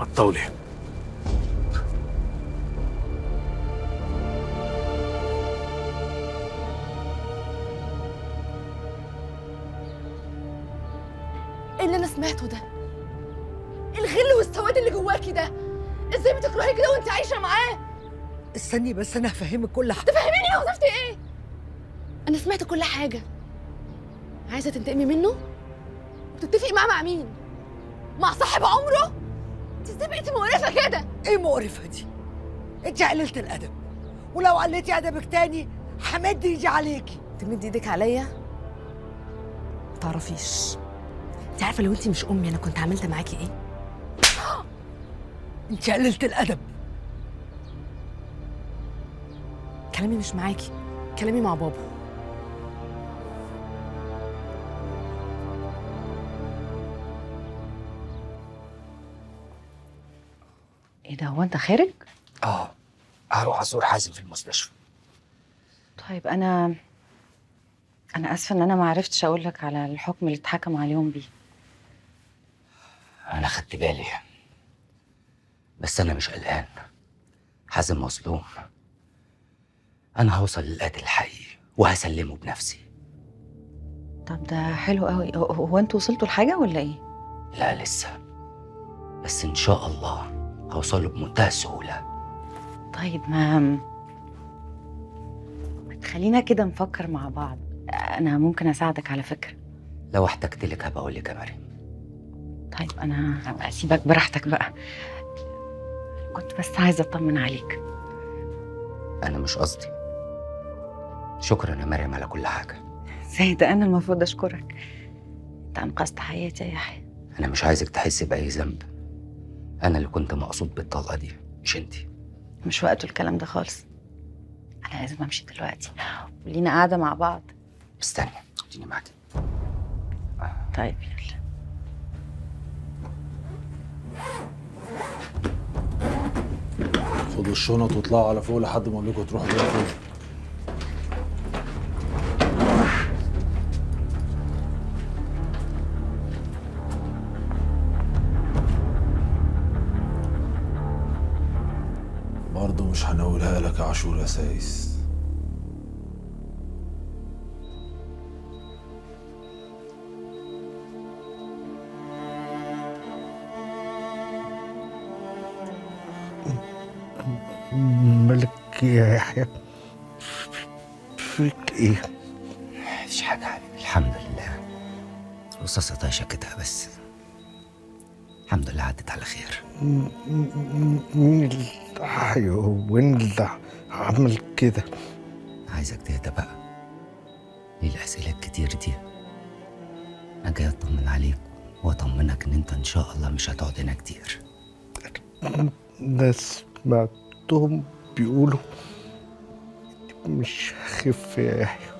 هتطولي. ايه اللي انا سمعته ده؟ الغل والسواد اللي جواكي ده، ازاي بتكرهي كده وانت عايشه معاه؟ استني بس انا هفهمك كل حاجه. تفهميني يا وظيفتي ايه؟ انا سمعت كل حاجه. عايزه تنتقمي منه؟ وتتفقي معاه مع مين؟ مع صاحب عمره؟ انت ازاي بقيتي مقرفه كده؟ ايه مقرفه دي؟ انت قللة الادب، ولو قلتي ادبك تاني همد ايدي عليكي. تمدي ايدك عليا؟ متعرفيش. انت عارفه لو انت مش امي انا كنت عملت معاكي ايه؟ انت قللة الادب. كلامي مش معاكي، كلامي مع بابا. ايه ده، هو انت خارج؟ هروح ازور حازم في المستشفى. طيب انا اسفه ان انا ما عرفتش اقول لك على الحكم اللي اتحكم عليهم بيه. انا خدت بالي، بس انا مش قلقان. حازم مظلوم. انا هوصل للقاتل الحقيقي وهسلمه بنفسي. طب ده حلو قوي. هو انتوا وصلتوا لحاجه ولا ايه؟ لا لسه، بس ان شاء الله هوصله بمنتهى السهوله. طيب ما تخلينا كده نفكر مع بعض. انا ممكن اساعدك على فكره. لو احتجت لك هبقى اقول لك يا مريم. طيب انا اسيبك براحتك بقى. كنت بس عايزه اطمن عليك. انا مش قصدي. شكرا يا مريم على كل حاجه. زي ده انا المفروض اشكرك. انت انقذت حياتي يا يحيى. انا مش عايزك تحسي باي ذنب. انا اللي كنت مقصود بالطلقه دي مش انتي. مش وقته الكلام ده خالص. انا لازم امشي دلوقتي ولينا قاعده مع بعض. استني خديني معاكي. طيب يلا. خدوا الشنط واطلعوا على فوق لحد ما اقول لكم تروحوا فين. برضه مش هنقولها لك يا عاشور يا سايس. مالك يا يحيى؟ فيك ايه؟ مفيش حاجه حبيبي، الحمد لله. رصاصه طايشه كده بس. الحمد لله عدت على خير. مين اللي وين اللي عمل كده؟ عايزك تهدى بقى. ليه الأسئلة الكتير دي؟ أنا جاي أطمن عليك وأطمنك إن أنت إن شاء الله مش هتقعد هنا كتير. ناس سمعتهم بيقولوا مش هخف يا يحيى.